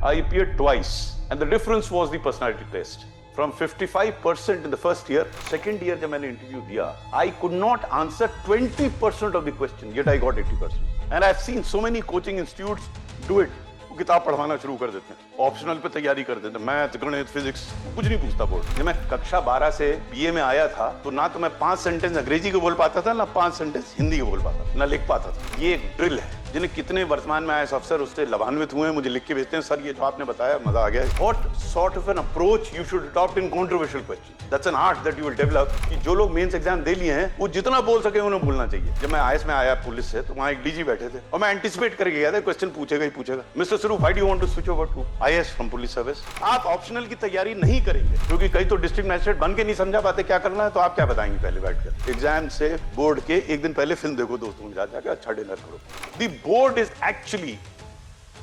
I appeared twice, and the difference was the personality test. From 55% in the first year, second year जब मैंने interview दिया, I could not answer 20% of the question, yet I got 80%. And I've seen so many coaching institutes do it. वो किताब पढ़वाना शुरू कर देते हैं, optional पे तैयारी कर देते हैं, मैथ, गणित, फिजिक्स, कुछ नहीं पूछता बोर्ड। जब मैं कक्षा 12 से बीए में आया था, तो ना तो मैं 5 सेंटेंस अंग्रेजी के बोल पाता था, ना 5 सेंटेंस हिंदी के बोल पाता था, ना लिख पाता था। ये एक ड्रिल है, जिन्हें कितने वर्तमान में आईएएस अफसर उससे लाभान्वित हुए हैं, मुझे लिख के भेजते हैं, सर ये जो आपने बताया मजा आ गया। What sort of an approach you should adopt in controversial questions? That's an art that you will develop. कि जो लोग मेंस एग्जाम दे लिए हैं, वो जितना बोल सके उन्हें बोलना चाहिए। जब मैं आईएएस में आया पुलिस से, तो वहाँ एक डीजी बैठे थे और मैं एंटिसिपेट करके गया था क्वेश्चन पूछेगा ही पूछेगा। Mister Swaroop, why do you want to switch over to IAS from police service? आप ऑप्शनल की तैयारी नहीं करेंगे, क्योंकि कई तो डिस्ट्रिक्ट मजिस्ट्रेट बन के नहीं समझा पाते क्या करना है, तो आप क्या बताएंगे पहले बैठकर? एग्जाम से बोर्ड के एक दिन पहले फिल्म देखो दोस्तों के साथ, जाकर अच्छा डिनर करो। The board is actually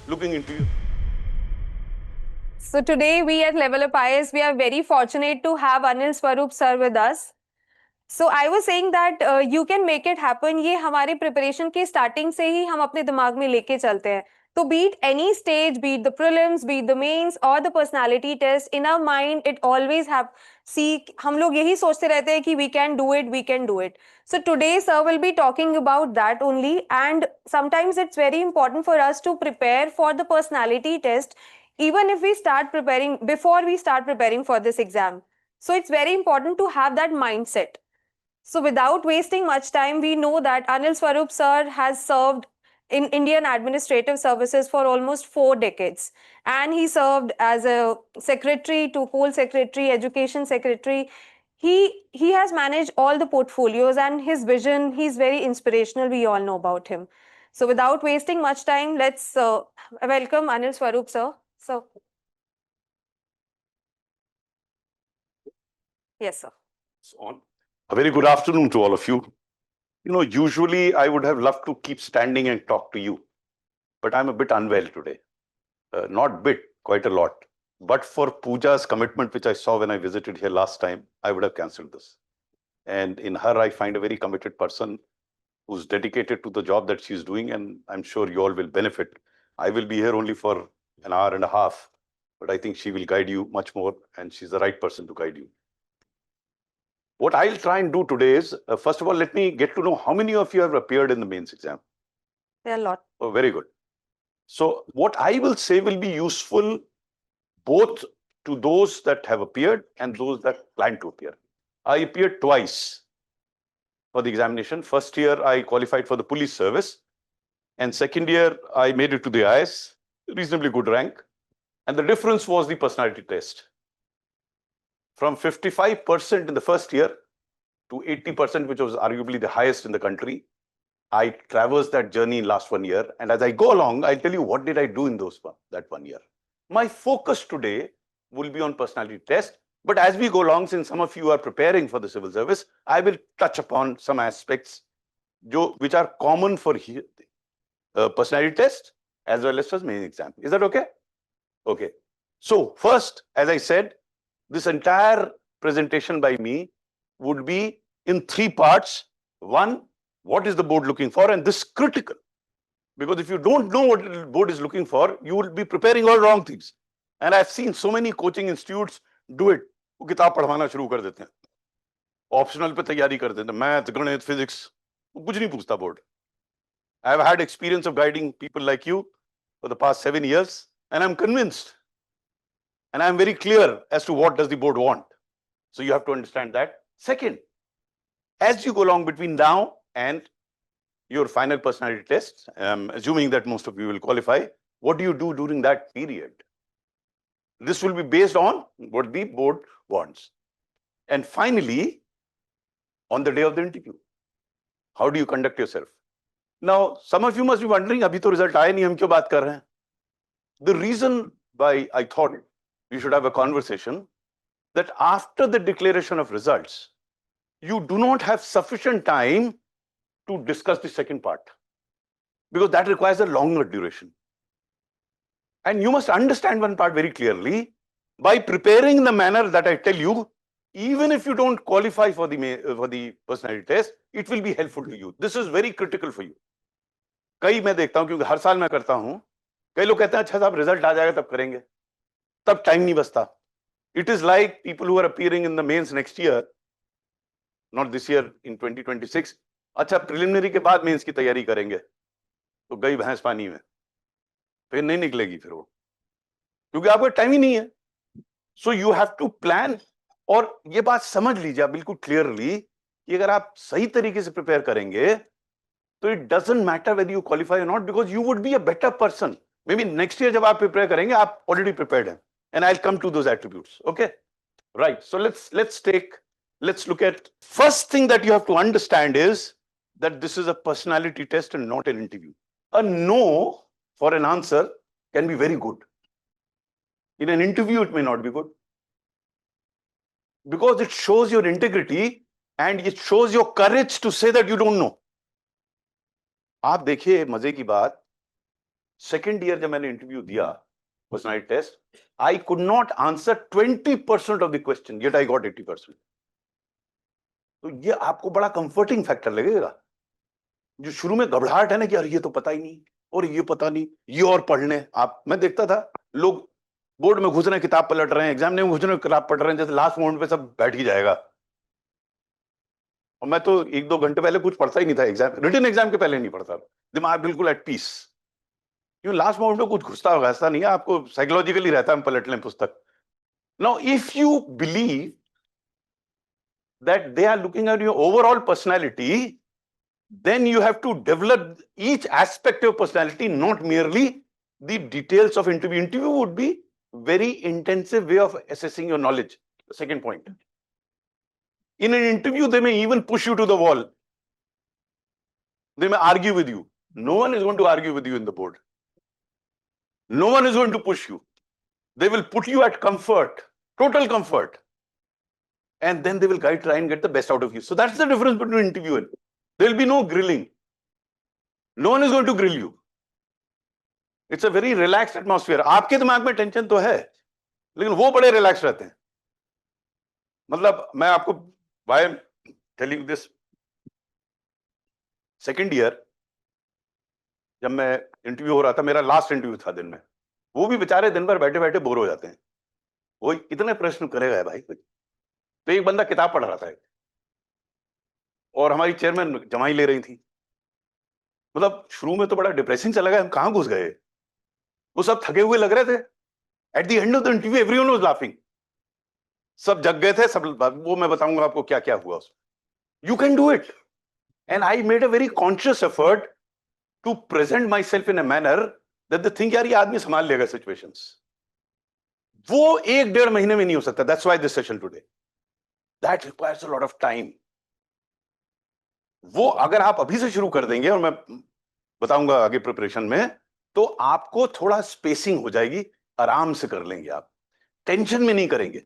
looking into you. So today we at Level Up IAS, we are very fortunate to have Anil Swarup sir with us. So I was saying that you can make it happen. ये हमारे preparation की starting से ही हम अपने दिमाग में लेके चलते हैं. तो be it any stage, be it the prelims, be it the mains or the personality test, in our mind it always have, see, हम लोग यही सोचते रहते हैं कि we can do it, we can do it. So today sir will be talking about that only, and sometimes it's very important for us to prepare for the personality test even if we start preparing, before we start preparing for this exam. So it's very important to have that mindset. So without wasting much time, we know that Anil Swarup sir has served in Indian Administrative Services for almost 4 decades. And he served as a secretary to whole secretary, education secretary. He has managed all the portfolios, and his vision, he's very inspirational. We all know about him. So without wasting much time, let's welcome Anil Swarup sir. So, yes sir. On. A very good afternoon to all of you. You know, usually I would have loved to keep standing and talk to you, but I'm a bit unwell today. Not bit, quite a lot. But for Pooja's commitment, which I saw when I visited here last time, I would have cancelled this. And in her, I find a very committed person who's dedicated to the job that she's doing, and I'm sure you all will benefit. I will be here only for an hour and a half, but I think she will guide you much more, and she's the right person to guide you. What I'll try and do today is, first of all, let me get to know how many of you have appeared in the mains exam. There are a lot. Oh, very good. So what I will say will be useful both to those that have appeared and those that plan to appear. I appeared twice for the examination. First year, I qualified for the police service. And second year, I made it to the IAS, reasonably good rank. And the difference was the personality test. From 55% in the first year to 80%, which was arguably the highest in the country, I traversed that journey in last 1 year. And as I go along, I'll tell you what did I do in that 1 year. My focus today will be on personality test. But as we go along, since some of you are preparing for the civil service, I will touch upon some aspects which are common for personality test as well as for main exam. Is that okay? Okay. So first, as I said, this entire presentation by me would be in 3 parts. One, what is the board looking for? And this is critical, because if you don't know what the board is looking for, you will be preparing all wrong things. And I've seen so many coaching institutes do it. वो किताब पढ़वाना शुरू कर देते हैं, optional पे तैयारी कर देते हैं, मैथ, गणित, फिजिक्स, कुछ नहीं पूछता board. I have had experience of guiding people like you for the past 7 years, and I'm convinced. And I'm very clear as to what does the board want. So you have to understand that. Second, as you go along between now and your final personality test, assuming that most of you will qualify, what do you do during that period? This will be based on what the board wants. And finally, on the day of the interview, how do you conduct yourself? Now, some of you must be wondering, abhi to result aaya nahi, hum kyun baat kar rahe hain? The reason why I thought we should have a conversation, that after the declaration of results, you do not have sufficient time to discuss the second part, because that requires a longer duration. And you must understand one part very clearly. By preparing in the manner that I tell you, even if you don't qualify for the personality test, it will be helpful to you. This is very critical for you. कई मैं देखता हूं, क्योंकि हर साल मैं करता हूं, कई लोग कहते हैं अच्छा साहब रिजल्ट आ जाएगा तब करेंगे, तब टाइम नहीं बचता. It is like people who are appearing in the mains next year, not this year, in 2026. अच्छा प्रिलिमिनरी के बाद मेंस की तैयारी करेंगे, तो गई भैंस पानी में, फिर नहीं निकलेगी फिर वो, क्योंकि आपको टाइम ही नहीं है. So you have to plan. और ये बात समझ लीजिए आप बिल्कुल क्लियरली कि अगर आप सही तरीके से प्रिपेयर करेंगे तो it doesn't matter whether you qualify और not, because you would be a better person. Maybe next year जब आप प्रिपेयर करेंगे आप ऑलरेडी प्रिपेयर्ड हैं. And I will come to those attributes. Okay, right. So let's look at first thing that you have to understand is that this is a personality test and not an interview. A no for an answer can be very good. In an interview it may not be good, because it shows your integrity and it shows your courage to say that you don't know. आप देखिए मजे की बात, second year जब मैंने interview दिया personality test, I could not answer 20% of the question, yet I got 80%. तो ये आपको बड़ा कंफर्टिंग फैक्टर लगेगा. जो शुरू में घबराहट है ना कि यार ये तो पता ही नहीं और ये पता नहीं, ये और पढ़ने, आप मैं देखता था लोग बोर्ड में घुस रहे हैं किताब पलट रहे हैं, एग्जाम में घुस रहे हैं किताब पढ़ रहे हैं, जैसे लास्ट मोमेंट पे सब बैठ ही जाएगा. और मैं तो 1-2 घंटे पहले कुछ पढ़ता ही नहीं था, एग्जाम रिटन एग्जाम के पहले नहीं पढ़ता, दिमाग बिल्कुल एट पीस. क्यों लास्ट मोमेंट में कुछ घुसता होगा ऐसा नहीं है, आपको साइकोलॉजिकली रहता है हम पलट लें पुस्तक. Now if you believe that they are looking at your overall personality, then you have to develop each aspect of personality, not merely the details of interview. Interview would be very intensive way of assessing your knowledge. The second point, in an interview they may even push you to the wall, they may argue with you. No one is going to argue with you in the board, no one is going to push you. They will put you at comfort, total comfort, and then they will try and get the best out of you. So that's the difference between interview and there will be no grilling. No one is going to grill you. It's a very relaxed atmosphere. आपके दिमाग में tension तो है, लेकिन वो बड़े relax रहते हैं. मतलब मैं आपको why I'm telling you this, second year जब मैं इंटरव्यू हो रहा था, मेरा लास्ट इंटरव्यू था दिन में, वो भी बेचारे दिन भर बैठे बैठे बोर हो जाते हैं. वो इतने प्रश्न करेगा भाई कुछ. तो एक बंदा किताब पढ़ रहा था और हमारी चेयरमैन जमाई ले रही थी. मतलब शुरू में तो बड़ा डिप्रेसिंग चला गया, हम कहां घुस गए. वो सब थके हुए लग रहे थे. At the end of the interview everyone was laughing, सब जग गए थे सब. वो मैं बताऊंगा आपको क्या क्या हुआ उसमें. You can do it. And I made a very conscious effort to present माई सेल्फ in a manner that the think यार ये आदमी संभाल लेगा सिचुएशंस. वो 1-1.5 महीने में नहीं हो सकता. That's why this session today, that requires a lot of time. वो अगर आप अभी से शुरू कर देंगे, और मैं बताऊंगा आगे प्रिपरेशन में, तो आपको थोड़ा स्पेसिंग हो जाएगी, आराम से कर लेंगे आप, टेंशन में नहीं करेंगे.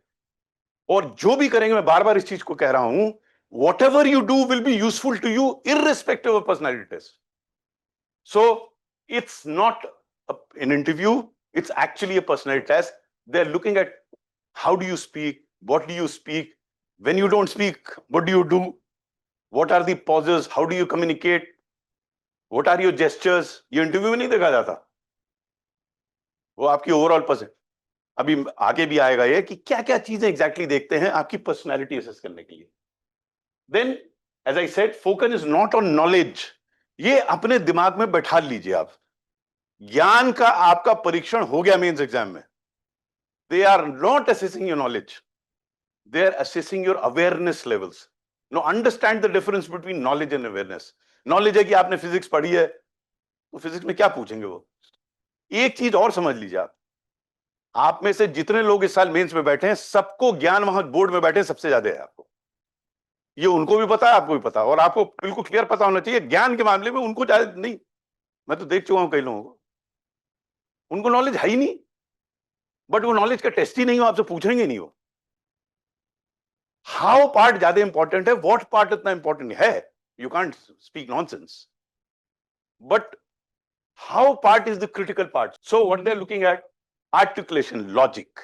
और जो भी करेंगे, मैं बार बार इस चीज को कह रहा हूं, what you do will be useful to you irrespective of personality test. So it's not an interview, it's actually a personality test. They're looking at how do you speak, what do you speak, when you don't speak, what do you do, what are the pauses, how do you communicate, what are your gestures. ये interview में नहीं देखा जाता, वो आपकी overall person. अभी आगे भी आएगा ये कि क्या क्या चीजें एग्जैक्टली देखते हैं आपकी पर्सनैलिटी असेस करने के लिए. Then as I said, focus is not on knowledge. ये अपने दिमाग में बैठा लीजिए आप. ज्ञान का आपका परीक्षण हो गया मेंस एग्जाम में. They are not assessing your knowledge, they are assessing your awareness levels. No, understand the difference between knowledge and awareness. Knowledge है कि आपने फिजिक्स पढ़ी है, तो फिजिक्स में क्या पूछेंगे वो. एक चीज और समझ लीजिए, आप में से जितने लोग इस साल मेंस में बैठे हैं, सबको ज्ञान वहां बोर्ड में बैठे सबसे ज्यादा है आपको. ये उनको भी पता है, आपको भी पता है, और आपको बिल्कुल क्लियर पता होना चाहिए. ज्ञान के मामले में उनको ज्यादा नहीं. मैं तो देख चुका हूं कई लोगों को, उनको नॉलेज है ही नहीं, बट वो नॉलेज का टेस्ट ही नहीं हो, आपसे पूछेंगे नहीं वो. हाउ पार्ट ज्यादा इंपॉर्टेंट है, व्हाट पार्ट इतना इंपॉर्टेंट है. You can't speak nonsense, but how part is the critical part. So what they are looking at, articulation, logic.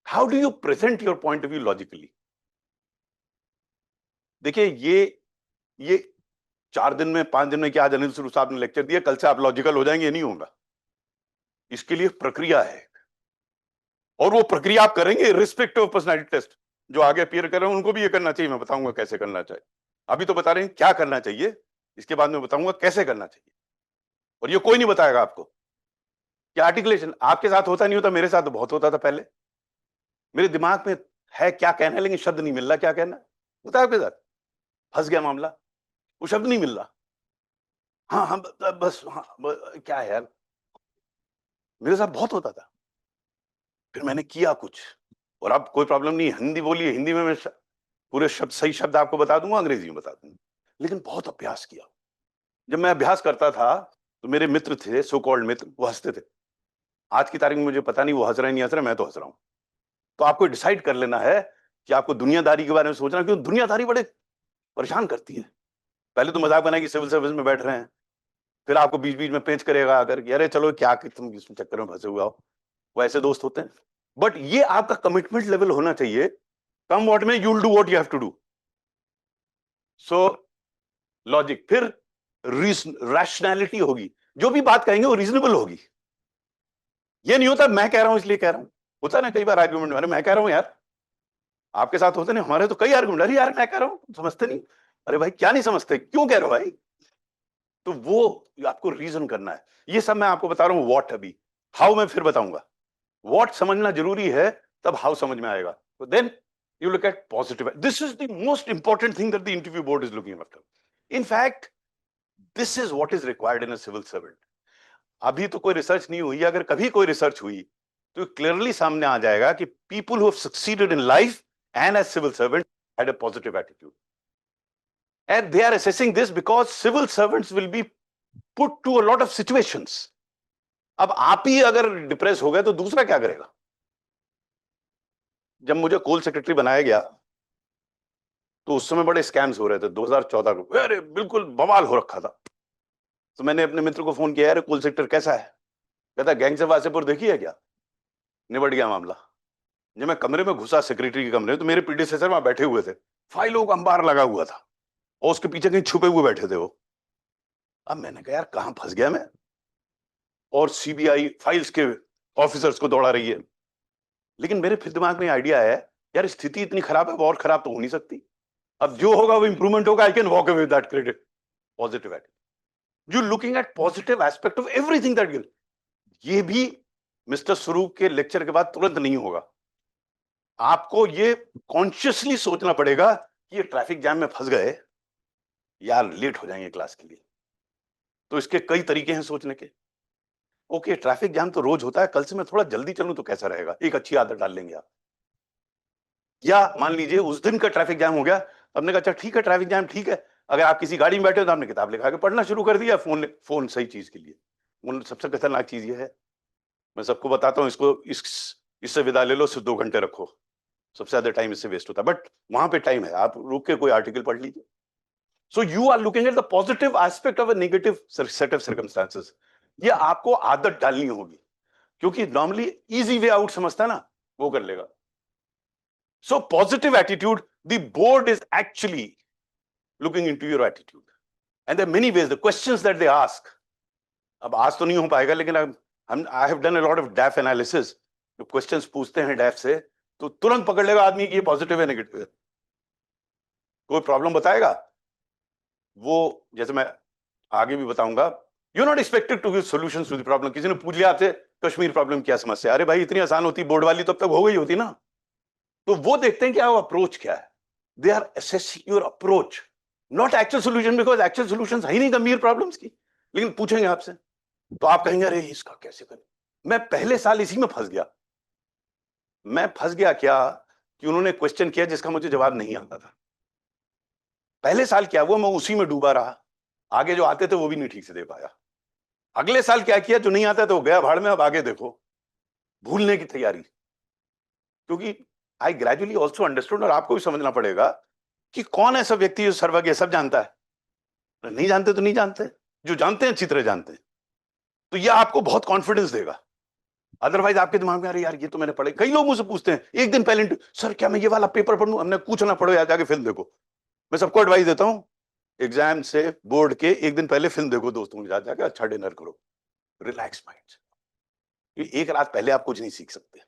How do you present your point of view logically? देखिए ये 4 दिन में 5 दिन में क्या, आज अनिल स्वरूप साहब ने लेक्चर दिया, कल से आप लॉजिकल हो जाएंगे, नहीं होगा. इसके लिए प्रक्रिया है, और वो प्रक्रिया आप करेंगे रिस्पेक्टिव ऑफ पर्सनालिटी टेस्ट। जो आगे अपीयर कर रहे हैं उनको भी ये करना चाहिए, मैं बताऊंगा कैसे करना चाहिए। अभी तो बता रहे हैं क्या करना चाहिए, इसके बाद में बताऊंगा कैसे करना चाहिए, और ये कोई नहीं बताएगा आपको। क्या आर्टिकुलेशन आपके साथ होता नहीं होता, मेरे साथ तो बहुत होता था पहले। मेरे दिमाग में है क्या कहना है, लेकिन शब्द नहीं मिल रहा क्या कहना है। होता है आपके साथ, फंस गया मामला, वो शब्द नहीं मिल रहा। हाँ हाँ बस हाँ क्या है यार, मेरे साथ बहुत होता था। फिर मैंने किया कुछ, और अब कोई प्रॉब्लम नहीं, हिंदी बोलिए, हिंदी में मैं पूरे शब्द, सही शब्द आपको बता दूंगा, अंग्रेजी में बता दूंगा, लेकिन बहुत अभ्यास किया। जब मैं अभ्यास करता था तो मेरे मित्र थे, सो कॉल्ड मित्र, वो हंसते थे। आज की तारीख में मुझे पता नहीं वो हंस रहे नहीं हंस रहे, मैं तो हंस रहा हूं। तो आपको डिसाइड कर लेना है कि आपको दुनियादारी के बारे में सोचना, क्योंकि दुनियादारी बड़े परेशान करती है। पहले तो मजाक बनाएगी सिविल सर्विस में बैठ रहे हैं, फिर आपको बीच बीच में पेंच करेगा आकर कि अरे चलो क्या कि तुम इस चक्कर में फंसे हुए हो। वो ऐसे दोस्त होते हैं। बट ये आपका कमिटमेंट लेवल होना चाहिए, come what may you will do what you have to do. So logic, फिर रैशनैलिटी होगी, जो भी बात कहेंगे वो रीजनेबल होगी। ये नहीं होता मैं कह रहा हूं इसलिए कह रहा हूं। होता ना कई बार आर्ग्यूमेंट, अरे मैं कह रहा हूं यार, आपके साथ होते नहीं, हमारे तो कई आर्ग्यूमेंट, अरे यार मैं कह रहा हूं समझते नहीं। अरे भाई क्या नहीं समझते, क्यों कह रहे हो भाई। तो वो आपको रीजन करना है। ये सब मैं आपको बता रहा हूं व्हाट, अभी हाउ मैं फिर बताऊंगा। व्हाट समझना जरूरी है, तब हाउ समझ में आएगा। तो then you look at positive. This is the most important thing that the interview board is looking after. In fact, this is what is required in a civil servant. अभी तो कोई रिसर्च नहीं हुई, अगर कभी कोई रिसर्च हुई तो क्लियरली सामने आ जाएगा कि people who have succeeded in life and as civil servants had a positive attitude. And they are assessing this because civil servants will be put to a lot of situations. अब आप ही अगर depress हो गए तो दूसरा क्या करेगा। जब मुझे कोल सेक्रेटरी बनाया गया तो उस समय बड़े स्कैम्स हो रहे थे 2014 को, अरे बिल्कुल बवाल हो रखा था। तो मैंने अपने मित्र को फोन किया, यार कोल सेक्टर कैसा है। कहता गैंग से वासेपुर देखी है क्या। निबट गया मामला। जब मैं कमरे में घुसा, सेक्रेटरी के कमरे में, तो मेरे प्रीडिसेसर वहां बैठे हुए थे, फाइलों का अंबार लगा हुआ था, और उसके पीछे कहीं छुपे हुए बैठे थे वो। अब मैंने कहा यार कहां फंस गया मैं, और सीबीआई फाइल्स के ऑफिसर्स को दौड़ा रही है। लेकिन मेरे फिर दिमाग में आइडिया है, यार स्थिति इतनी खराब है, और खराब तो हो नहीं सकती। अब जो होगा वो इंप्रूवमेंट होगा, I can walk away with that credit. Positive attitude, you looking at positive aspect of everything that Gill. ये भी मिस्टर स्वरूप के लेक्चर के बाद तुरंत नहीं होगा। आपको ये कॉन्शियसली सोचना पड़ेगा कि ये ट्रैफिक जैम में फंस गए यार, लेट हो जाएंगे क्लास के लिए। तो इसके कई तरीके हैं सोचने के। ओके ट्रैफिक जैम तो रोज होता है, कल से मैं थोड़ा जल्दी चलूं तो कैसा रहेगा, एक अच्छी आदत डाल लेंगे आप। या मान लीजिए उस दिन का ट्रैफिक जैम हो गया, हमने कहा अच्छा ठीक है ट्रैफिक जैम ठीक है, अगर आप किसी गाड़ी में बैठे हो तो आपने किताब लेकर पढ़ना शुरू कर दिया, फोन सही चीज के लिए। सबसे खतरनाक चीज ये है, मैं सबको बताता हूँ इसको, इससे विदा ले लो, सिर्फ 2 घंटे रखो, सबसे ज्यादा टाइम इससे वेस्ट होता है। बट वहां पे टाइम है, आप रुक के कोई आर्टिकल पढ़ लीजिए। So you are looking at the positive aspect of a negative set of circumstances. ये आपको आदत डालनी होगी, क्योंकि नॉर्मली इजी वे आउट समझता है ना, वो कर लेगा। So positive attitude, the board is actually looking into your attitude, and there are many ways, the questions that they ask, अब आज तो नहीं हो पाएगा, लेकिन I have done a lot of DAF analysis, जो questions पूछते हैं DAF से तो तुरंत पकड़ लेगा आदमी कि ये पॉजिटिव है नेगेटिव है। कोई प्रॉब्लम बताएगा, वो जैसे मैं आगे भी बताऊंगा, you not expected to give solutions to the problem. किसी ने पूछ लिया आपसे कश्मीर प्रॉब्लम क्या समस्या, अरे भाई इतनी आसान होती बोर्ड वाली तो अब तक हो गई होती ना। तो वो देखते हैं कि आप अप्रोच क्या है, they are assessing your approach, not actual solution, because actual solution है ही नहीं गंभीर प्रॉब्लम्स की। लेकिन पूछेंगे आपसे तो आप कहेंगे अरे इसका कैसे करें। मैं पहले साल इसी में फंस गया। मैं फंस गया क्या कि उन्होंने क्वेश्चन किया जिसका मुझे जवाब नहीं आता था। पहले साल क्या हुआ, मैं उसी में डूबा रहा, आगे जो आते थे वो भी नहीं ठीक से दे पाया। अगले साल क्या किया, जो नहीं आता था वो गया भाड़ में, अब आगे देखो भूलने की तैयारी। क्योंकि आई ग्रेजुअली ऑल्सो अंडरस्टूड, और आपको भी समझना पड़ेगा कि कौन ऐसा व्यक्ति जो सर्वज्ञ सब जानता है। नहीं जानते तो नहीं जानते, जो जानते हैं अच्छी तरह जानते हैं, तो ये आपको बहुत कॉन्फिडेंस देगा। अदरवाइज आपके दिमाग में अरे यार ये तो मैंने पढ़ा। कई लोग मुझसे पूछते हैं एक दिन पहले, सर क्या मैं ये वाला पेपर पढ़ लूं, हमने कुछ ना पढ़ो, या जाके फिल्म देखो। मैं सबको एडवाइस देता हूं, एग्जाम से बोर्ड के एक दिन पहले फिल्म देखो दोस्तों के साथ जाके, अच्छा डिनर करो, रिलैक्स माइंड। कि एक रात पहले आप कुछ नहीं सीख सकते,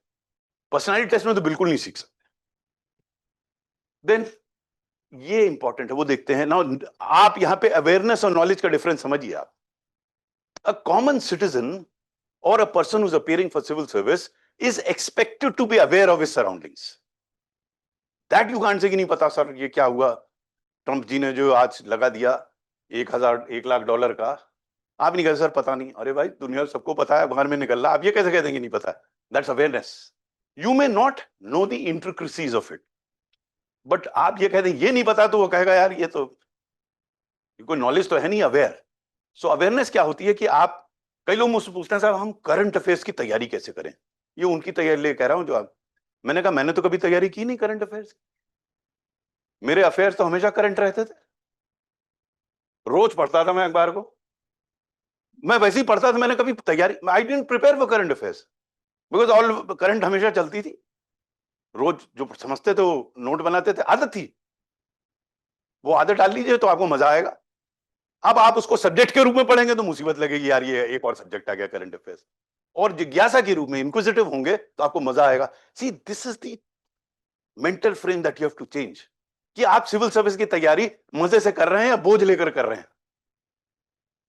पर्सनालिटी टेस्ट में तो बिल्कुल नहीं सीख सकते। देन ये इंपॉर्टेंट है, वो देखते हैं ना। आप यहां पे अवेयरनेस और नॉलेज का डिफरेंस समझिए आप। A common citizen or a person who's appearing for civil service is expected to be aware of his surroundings. That you can't say कि नहीं पता सर ये क्या हुआ, ट्रंप जी ने जो आज लगा दिया $1,00,000 का, आप नहीं कहते सर पता नहीं। अरे भाई दुनिया सबको पता है, बाहर में निकल रहा, आप ये कैसे कहते हैं कि नहीं पता? That's awareness. You may not know the intricacies of it, but आप ये कहते हैं ये नहीं पता, तो वो कहेगा यार ये तो कोई नॉलेज तो है नहीं, अवेयर। सो अवेयरनेस क्या होती है कि आप, कई लोग मुझसे पूछते हैं साहब हम करंट अफेयर्स की तैयारी कैसे करें? ये उनकी तैयारी ले कह रहा हूं जो आप, मैंने कहा मैंने तो कभी तैयारी की नहीं करंट अफेयर्स, मेरे अफेयर्स तो हमेशा करंट रहते थे, रोज पढ़ता था मैं अखबार को, मैं वैसे ही पढ़ता था, मैंने कभी तैयारी, I didn't prepare for current affairs because all current हमेशा चलती थी, रोज जो समझते थे वो नोट बनाते थे, आदत थी। वो आदत डाल लीजिए तो आपको मजा आएगा। अब आप उसको सब्जेक्ट के रूप में पढ़ेंगे तो मुसीबत लगेगी, यार ये एक और सब्जेक्ट आ गया करंट अफेयर्स। और जिज्ञासा के रूप में इंक्विजिटिव होंगे तो आपको मजा आएगा। See this is the mental frame that you have to change, कि आप सिविल सर्विस की तैयारी मजे से कर रहे हैं या बोझ लेकर कर रहे हैं।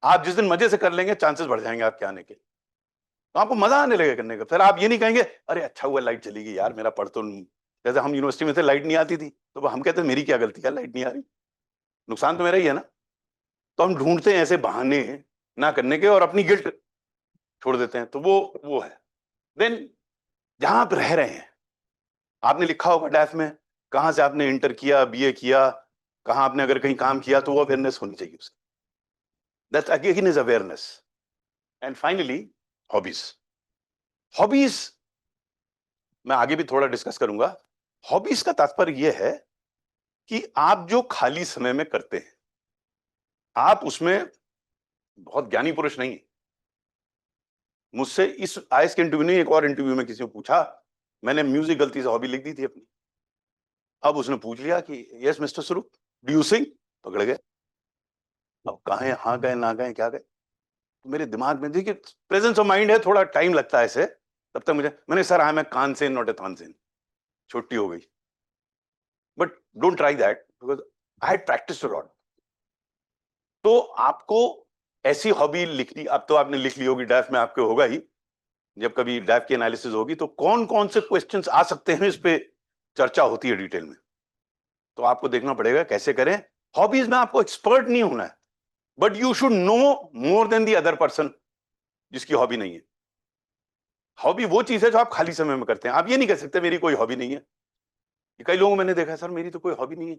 आप जिस दिन मजे से कर लेंगे चांसेस बढ़ जाएंगे आपके आने के, तो आपको मजा आने लगेगा करने का। फिर आप ये नहीं कहेंगे अरे अच्छा हुआ लाइट चली गई यार, मेरा पढ़ तो, जैसे हम यूनिवर्सिटी में थे लाइट नहीं आती थी तो हम कहते मेरी क्या गलती है लाइट नहीं आ रही, नुकसान तो मेरा ही है ना। तो हम ढूंढते हैं ऐसे बहाने ना करने के और अपनी गिल्ट छोड़ देते हैं, तो वो है। देन जहां आप रह रहे हैं, आपने लिखा होगा डैफ में कहां से आपने इंटर किया, बीए किया, कहां आपने अगर कहीं काम किया, तो वो अवेयरनेस होनी चाहिए उसकी। That's again is awareness. And finally hobbies. Hobbies मैं आगे भी थोड़ा डिस्कस करूंगा। हॉबीज का तात्पर्य यह है कि आप जो खाली समय में करते हैं, आप उसमें बहुत ज्ञानी पुरुष नहीं। मुझसे इस आईएएस के इंटरव्यू नहीं, एक और इंटरव्यू में किसी ने पूछा, मैंने म्यूजिक गलती से हॉबी लिख दी थी अपनी। अब उसने पूछ लिया कि यस मिस्टर स्वरूप डू यू सिंग, पकड़ गए। अब कहे हाँ गए ना गए क्या गए, तो मेरे दिमाग में देखिए प्रेजेंस ऑफ माइंड है, थोड़ा टाइम लगता है इसे, तब तक मैंने सर मैं कानसेन नॉट ए तानसेन, छुट्टी हो गई। But don't try that because I had practised a lot. तो आपको ऐसी हॉबी लिखनी, अब तो आपने लिख ली होगी, डैफ में आपके होगा ही, जब कभी डैफ की एनालिसिस होगी तो कौन कौन से क्वेश्चंस आ सकते हैं इस पे चर्चा होती है डिटेल में, तो आपको देखना पड़ेगा कैसे करें। हॉबीज में आपको एक्सपर्ट नहीं होना है, but you should know more than the other person जिसकी हॉबी नहीं है। हॉबी वो चीज है जो आप खाली समय में करते हैं, आप ये नहीं कह सकते मेरी कोई हॉबी नहीं है। कई लोगों मैंने देखा है सर मेरी तो कोई हॉबी नहीं है,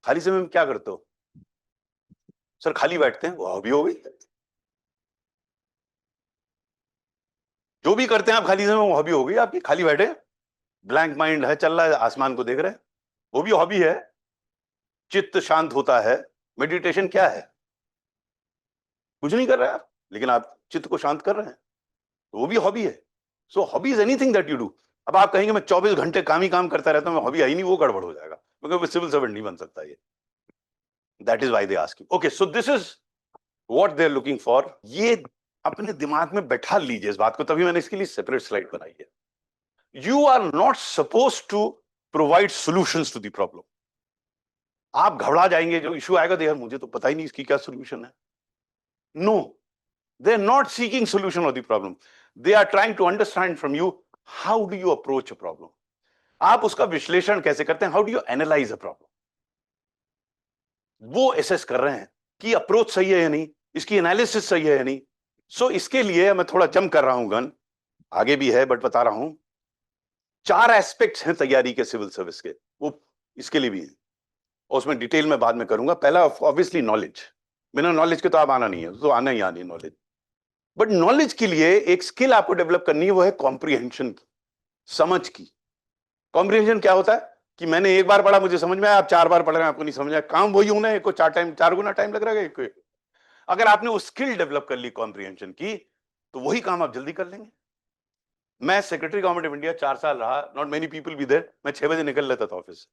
खाली समय में क्या करते हो? सर खाली बैठते हैं, वो हॉबी हो गई। जो भी करते हैं आप खाली समय में वो हॉबी हो गई आपकी, खाली बैठे ब्लैंक माइंड है, चल रहा है, आसमान को देख रहे हैं, वो भी हॉबी है। चित्त शांत होता है, मेडिटेशन क्या है? कुछ नहीं कर रहे आप, लेकिन आप चित्त को शांत कर रहे हैं, तो वो भी हॉबी है। So hobby is anything that you do. अब आप कहेंगे मैं 24 घंटे काम ही काम करता रहता हूं, हॉबी है ही नहीं, वो गड़बड़ हो जाएगा, क्योंकि सिविल सर्वेंट नहीं बन सकता ये। That is why they ask you. Okay, so this is what they are looking for. ये अपने दिमाग में बैठा लीजिए इस बात को, तभी मैंने इसके लिए सेपरेट स्लाइड बनाई है। You are not suppose to provide solutions to the problem. आप घबरा जाएंगे, जो इशू आएगा तो यार मुझे तो पता ही नहीं इसकी क्या सोल्यूशन है। No, they are not seeking solution of the problem, they are trying to understand from you how do you approach a problem, आप उसका विश्लेषण कैसे करते हैं, how do you analyze a problem, वो assess कर रहे हैं कि अप्रोच सही है या नहीं, इसकी एनालिसिस सही है या नहीं। सो इसके लिए मैं थोड़ा जम कर रहा हूं गन, आगे भी है बट बता रहा हूं। 4 एस्पेक्ट्स हैं तैयारी के सिविल सर्विस के, वो इसके लिए भी है, और उसमें डिटेल में बाद में करूंगा। पहला ऑब्वियसली नॉलेज, बिना नॉलेज के तो आप आना नहीं है, तो आना ही आनी नॉलेज। बट नॉलेज के लिए एक स्किल आपको डेवलप करनी है, वो है कॉम्प्रिहेंशन की, समझ की। कॉम्प्रिहेंशन क्या होता है कि मैंने एक बार पढ़ा मुझे समझ में आया, आप 4 बार पढ़ रहे हैं आपको नहीं समझ आया, काम वही होना है, एक को 4 गुना टाइम लग रहा है एक को। अगर आपने वो स्किल डेवलप कर ली कॉम्प्रिहेंशन की, तो वही काम आप जल्दी कर लेंगे। मैं सेक्रेटरी गवर्नमेंट ऑफ इंडिया 4 साल रहा, not many people be there, मैं 6 बजे निकल लेता था office.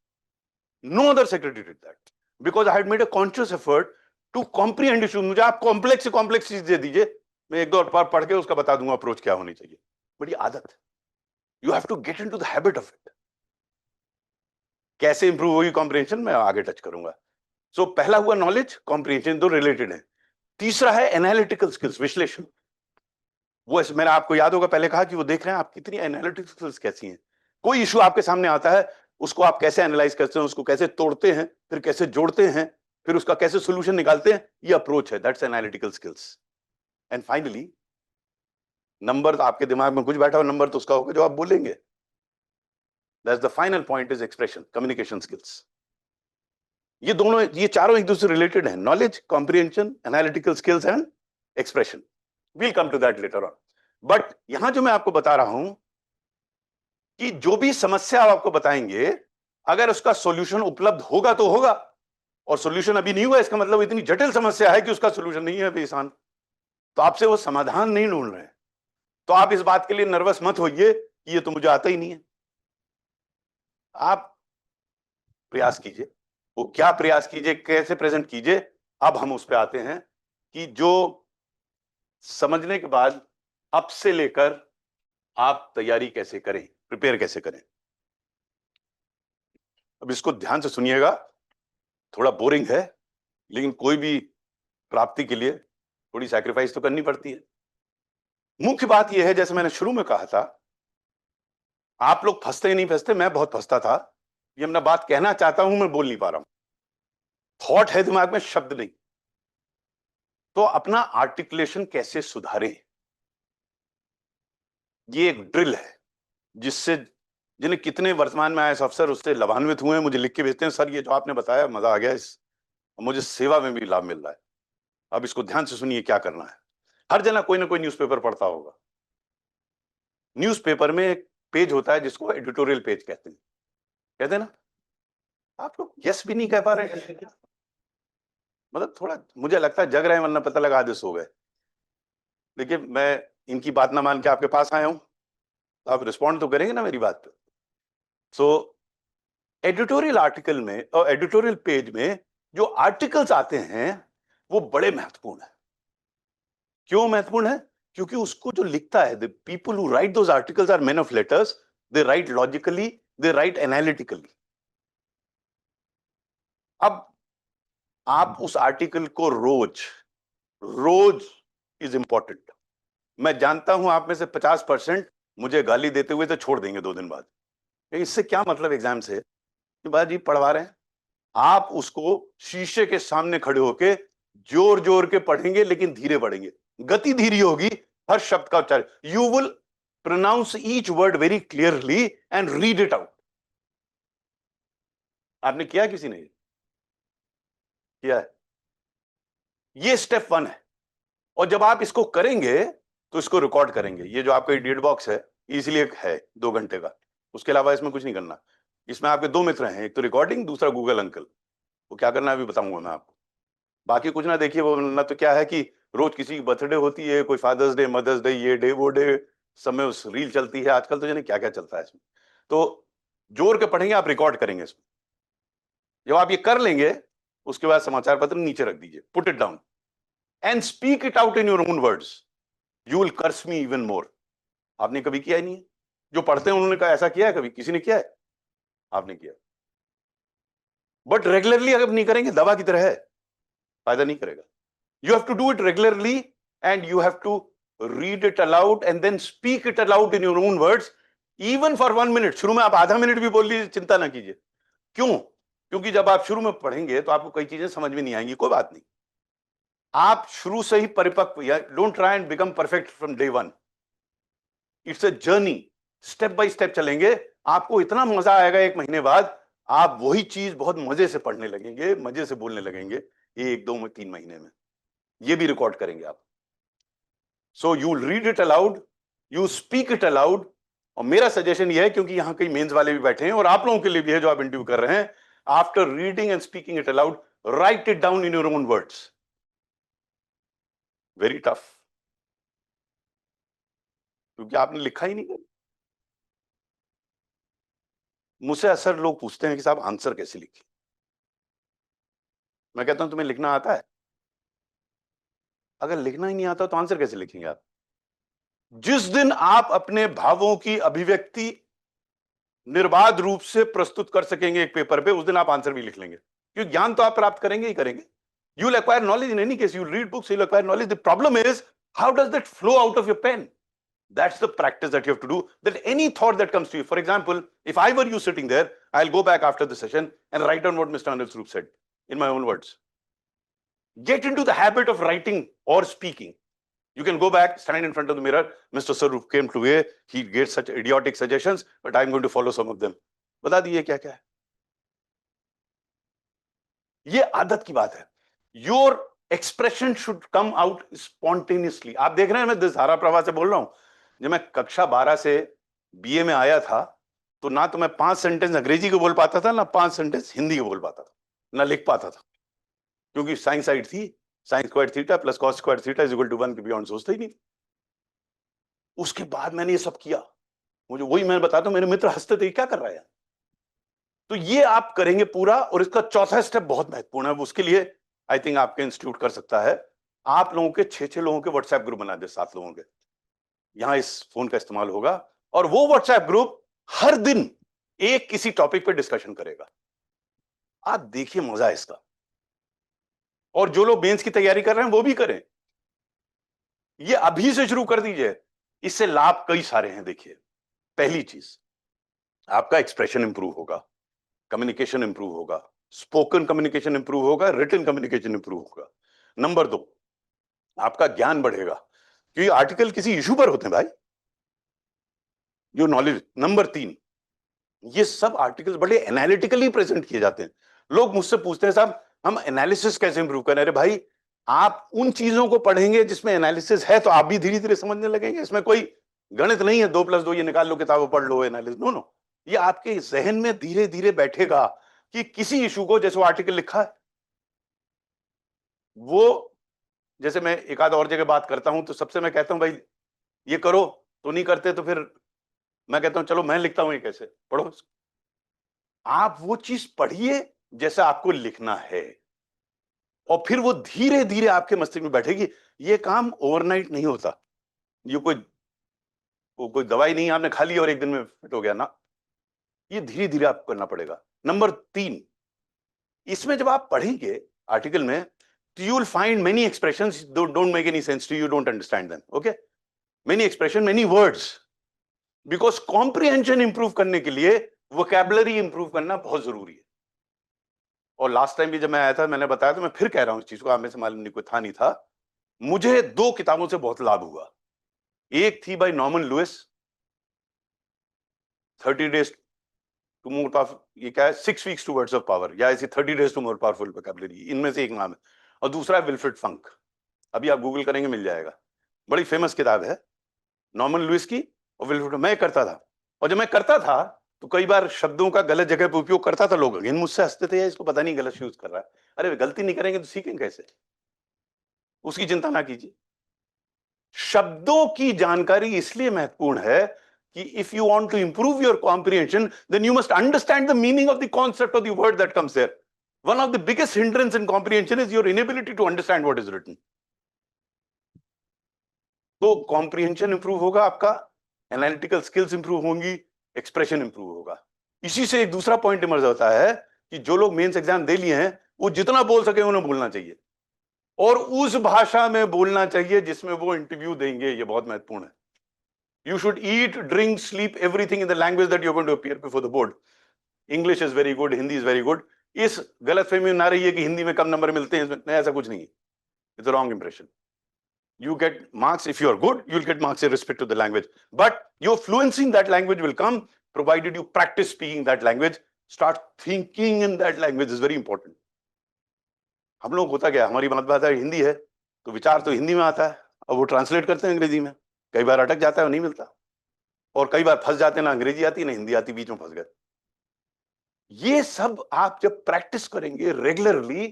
No other secretary did that because I had made a conscious effort to comprehend issue. मुझे आप कॉम्प्लेक्स से कॉम्प्लेक्स चीज दे दीजिए, मैं 1-2 बार पढ़ के उसका बता दूंगा अप्रोच क्या होनी चाहिए। बट ये आदत, you have to get into the habit of it. कैसे इंप्रूव होगी कॉम्प्रिहेंशन, मैं आगे टच करूंगा। सो पहला हुआ नॉलेज, कॉम्प्रिहेंशन, दो रिलेटेड है। तीसरा है एनालिटिकल स्किल्स, विश्लेषण। वो मैंने आपको याद होगा पहले कहा कि वो देख रहे हैं आप कितनी एनालिटिकल स्किल्स कैसी हैं। कोई इशू आपके सामने आता है, उसको आप कैसे एनालाइज करते हैं, उसको कैसे तोड़ते हैं, फिर कैसे जोड़ते हैं, फिर उसका कैसे सोल्यूशन निकालते हैं, ये अप्रोच है, that's analytical skills. And finally number, तो आपके दिमाग में कुछ बैठा हुआ नंबर तो उसका होगा जो आप बोलेंगे। That's the final point is expression, communication skills. ये दोनों, ये चारों एक दूसरे रिलेटेड हैं, knowledge, comprehension, analytical skills and expression. We'll come to that later on. But यहां जो मैं आपको बता रहा हूं कि जो भी समस्या आप आपको बताएंगे, अगर उसका सॉल्यूशन उपलब्ध होगा तो होगा, और सॉल्यूशन अभी नहीं हुआ इसका मतलब इतनी जटिल समस्या है कि उसका सॉल्यूशन नहीं है अभी आसान, तो आपसे वो समाधान नहीं ढूंढ रहे हैं। तो आप इस बात के लिए नर्वस मत होइए कि ये तो मुझे आता ही नहीं है। आप प्रयास कीजिए, वो क्या प्रयास कीजिए, कैसे प्रेजेंट कीजिए। अब हम उस पे आते हैं कि जो समझने के बाद अब से लेकर आप तैयारी कैसे करें, प्रिपेयर कैसे करें। अब इसको ध्यान से सुनिएगा, थोड़ा बोरिंग है, लेकिन कोई भी प्राप्ति के लिए थोड़ी सैक्रिफाइस तो करनी पड़ती है। मुख्य बात यह है, जैसे मैंने शुरू में कहा था, आप लोग फंसते ही नहीं फंसते, मैं बहुत फंसता था। ये मैं बात कहना चाहता हूं, मैं बोल नहीं पा रहा हूं, थॉट है दिमाग में, शब्द नहीं। तो अपना आर्टिकुलेशन कैसे सुधारें, ये एक ड्रिल है जिससे, जिन्हें कितने वर्तमान में आईएएस अफसर उससे लाभान्वित हुए हैं, मुझे लिख के भेजते हैं, सर ये जो आपने बताया मजा आ गया, इस मुझे सेवा में भी लाभ मिल रहा है। अब इसको ध्यान से सुनिए क्या करना है। हर जना कोई ना कोई न्यूज़पेपर पढ़ता होगा। न्यूज़पेपर में एक पेज होता है जिसको एडिटोरियल पेज कहते हैं ना। आप लोग यस भी नहीं कह पा रहे हैं, मतलब थोड़ा मुझे लगता है जग रहे हैं, वरना पता लगा आधे सो गए। देखिए मैं इनकी बात ना मान के आपके पास आया हूं, तो आप रिस्पॉन्ड तो करेंगे ना मेरी बात पे। सो एडिटोरियल आर्टिकल में और एडिटोरियल पेज में जो आर्टिकल्स आते हैं वो बड़े महत्वपूर्ण है। क्यों महत्वपूर्ण है? क्योंकि उसको जो लिखता है, the people who write those articles are men of letters, they write logically, they write analytically. अब आप उस आर्टिकल को रोज रोज इज इंपॉर्टेंट। मैं जानता हूं आप में से 50% मुझे गाली देते हुए तो छोड़ देंगे 2 दिन बाद, इससे क्या मतलब एग्जाम से, जी पढ़वा रहे हैं। आप उसको शीशे के सामने खड़े होके जोर जोर के पढ़ेंगे, लेकिन धीरे पढ़ेंगे, गति धीरे होगी, हर शब्द का उच्चारण, you will pronounce each word very clearly and read it out. आपने किया, किसी ने किया है? ये स्टेप 1 है। और जब आप इसको करेंगे तो इसको रिकॉर्ड करेंगे। ये जो आपका डेट बॉक्स है, इसलिए है 2 घंटे का, उसके अलावा इसमें कुछ नहीं करना। इसमें आपके 2 मित्र हैं, एक तो रिकॉर्डिंग, दूसरा गूगल अंकल। वो क्या करना है अभी बताऊंगा मैं आपको। बाकी कुछ ना देखिए, वो ना तो क्या है कि रोज किसी की बर्थडे होती है, कोई फादर्स डे, मदर्स डे, ये डे वो डे, समय उस रील चलती है आजकल, तो जाने क्या क्या चलता है इसमें। तो जोर के पढ़ेंगे, आप रिकॉर्ड करेंगे इसमें। जब आप ये कर लेंगे, उसके बाद समाचार पत्र नीचे रख दीजिए, put it down and speak it out in your own words. You will curse me even more. आपने कभी किया ही नहीं है? जो पढ़ते हैं उन्होंने कहा, ऐसा किया है कभी? किसी ने किया है? आपने किया। बट रेगुलरली अगर नहीं करेंगे, दवा की तरह है, फायदा नहीं करेगा। You have to do it regularly and you have to read it aloud and then speak it aloud in your own words, even for 1 minute। शुरू में आप आधा मिनट भी बोल लीजिए, चिंता ना कीजिए। क्यों? क्योंकि जब आप शुरू में पढ़ेंगे तो आपको कई चीजें समझ में नहीं आएंगी, कोई बात नहीं। आप शुरू से ही परिपक्व, या don't try and become perfect from day 1। It's a journey, step by step चलेंगे। आपको इतना मजा आएगा 1 महीने बाद, आप वही चीज बहुत मजे से पढ़ने लगेंगे, मजे से बोलने लगेंगे, ये 1, 2, 3 महीने में। ये भी रिकॉर्ड करेंगे आप। So you read it allowed, you speak it allowed. और मेरा सजेशन ये है, क्योंकि यहां कई मेंस वाले भी बैठे हैं और आप लोगों के लिए भी है जो आप इंटरव्यू कर रहे हैं, after reading and speaking it allowed, right it down in your own words. Very tough, क्योंकि आपने लिखा ही नहीं। मुझसे अक्सर लोग पूछते हैं कि साहब आंसर कैसे लिखें। मैं कहता हूं तुम्हें लिखना आता है? अगर लिखना ही नहीं आता तो आंसर कैसे लिखेंगे आप? जिस दिन आप अपने भावों की अभिव्यक्ति निर्बाध रूप से प्रस्तुत कर सकेंगे एक पेपर पे, उस दिन आप आंसर भी लिख लेंगे, क्योंकि ज्ञान तो आप प्राप्त करेंगे ही करेंगे. You will acquire knowledge in any case, you read books, you will acquire knowledge. The problem is, how does that flow out of your pen? That's the practice that you have to do. That any thought that comes to you, for example, if I were you sitting there, I'll go back after the session and write down what Mr. Anil Swarup said in my own words. Get into the habit of writing or speaking. You can go back, stand in front of the mirror. Mr. Swarup came today. He gave such idiotic suggestions, but I'm going to follow some of them. बता दिए क्या क्या है. ये आदत की बात है. Your expression should come out spontaneously. आप देख रहे हैं, मैं धारा प्रवाह से बोल रहा हूं. जब मैं कक्षा 12 से बीए में आया था, तो ना तो मैं 5 सेंटेंस अंग्रेजी के बोल पाता था, ना 5 सेंटेंस हिंदी के बोल पाता था, ना लिख पाता था, क्योंकि साइंस साइड थी. Sine square theta plus cos square theta is equal to 1 के बियॉन्ड सोचते ही नहीं. उसके बाद मैंने ये सब किया. मुझे वही मैं बताता हूं, मेरे मित्र हंसते थे, क्या कर रहा है. तो ये आप करेंगे पूरा. और इसका चौथा स्टेप बहुत महत्वपूर्ण है. उसके लिए आई थिंक आपके इंस्टीट्यूट कर सकता है. आप लोगों के 6-6 लोगों के व्हाट्सएप ग्रुप बना दे, 7 लोगों के. यहां इस फोन का इस्तेमाल होगा, और वो व्हाट्सएप ग्रुप हर दिन एक किसी टॉपिक पे डिस्कशन करेगा. आप देखिए मजा है इसका. और जो लोग मेंस की तैयारी कर रहे हैं वो भी करें. ये अभी से शुरू कर दीजिए. इससे लाभ कई सारे हैं. देखिए, पहली चीज, आपका एक्सप्रेशन इंप्रूव होगा, कम्युनिकेशन इंप्रूव होगा, स्पोकन कम्युनिकेशन इंप्रूव होगा, रिटन कम्युनिकेशन इंप्रूव होगा. नंबर 2, आपका ज्ञान बढ़ेगा, क्योंकि आर्टिकल किसी इशू पर होते हैं भाई. Your knowledge. नंबर 3, ये सब आर्टिकल्स बड़े एनालिटिकली प्रेजेंट किए जाते हैं. लोग मुझसे पूछते हैं, साहब हम एनालिसिस कैसे इंप्रूव करें. अरे भाई, आप उन चीजों को पढ़ेंगे जिसमें एनालिसिस है, तो आप भी धीरे धीरे समझने लगेंगे. इसमें कोई गणित नहीं है 2+2 ये निकाल लो, किताबें पढ़ लो, एनालिसिस. नो नो, ये आपके जहन में धीरे धीरे बैठेगा कि किसी इशू को, जैसे वो आर्टिकल लिखा है, वो जैसे मैं एक आध और जगह बात करता हूं, तो सबसे मैं कहता हूं भाई ये करो, तो नहीं करते, तो फिर मैं कहता हूं चलो मैं लिखता हूं, ये कैसे पढ़ो. आप वो चीज पढ़िए जैसे आपको लिखना है, और फिर वो धीरे धीरे आपके मस्तिष्क में बैठेगी. ये काम ओवरनाइट नहीं होता. ये कोई दवाई नहीं आपने खा ली और एक दिन में फिट हो गया ना. ये धीरे धीरे आपको करना पड़ेगा. नंबर 3, इसमें जब आप पढ़ेंगे आर्टिकल में, तो you will find many expressions don't make any sense to you, don't understand them. Okay, many expression, many words, because comprehension improve करने के लिए वोकैबुलरी इंप्रूव करना बहुत जरूरी है. और लास्ट टाइम भी जब मैं आया था, मैंने बताया, तो मैं फिर कह रहा हूं इस चीज को, आप में से मालूम नहीं, कोई था नहीं था. मुझे 2 किताबों से बहुत लाभ हुआ. एक थी by Norman Lewis, 30 days to more powerful, ये क्या है, 6 weeks to words of power, या ऐसी 30 days to more powerful vocabulary, इनमें से एक नाम है. और दूसरा है विल्फ्रेड फंक. अभी आप गूगल करेंगे मिल जाएगा. बड़ी फेमस किताब है नॉर्मन लुइस की. और विल्फ्रेड, मैं करता था, और जब मैं करता था तो कई बार शब्दों का गलत जगह पर उपयोग करता था. लोग अगेन मुझसे हंसते थे, इसको पता नहीं गलत यूज कर रहा है. अरे गलती नहीं करेंगे तो सीखेंगे कैसे, उसकी चिंता ना कीजिए. शब्दों की जानकारी इसलिए महत्वपूर्ण है कि if you want to improve your comprehension, then you must understand the meaning of the concept of the word that comes there. One of the biggest hindrance in comprehension is your inability to understand what is written. तो comprehension improve होगा आपका, analytical skills improve होंगी, expression improve होगा. इसी से एक दूसरा point emerge होता है कि जो लोग मेंस एग्जाम दे लिए हैं, वो जितना बोल सके उन्हें बोलना चाहिए, और उस भाषा में बोलना चाहिए जिसमें वो इंटरव्यू देंगे. ये बहुत महत्वपूर्ण है. You should eat, drink, sleep everything in the language that you are going to appear before the board. English is very good, Hindi is very good. इस गलतफहमी में ना रहिए कि हिंदी में कम नंबर मिलते हैं, नहीं, ऐसा कुछ नहीं है. It's a wrong impression. You get marks if you are good, you'll get marks in respect to the language, but your fluency in that language will come provided you practice speaking that language. Start thinking in that language is very important. हम लोग होता क्या, हमारी मातृभाषा हिंदी है, तो विचार तो हिंदी में आता है, और वो ट्रांसलेट करते हैं अंग्रेजी में. कई बार अटक जाता है और नहीं मिलता, और कई बार फंस जाते हैं, ना अंग्रेजी आती ना हिंदी आती, बीच में फंस गए. ये सब आप जब प्रैक्टिस करेंगे रेगुलरली,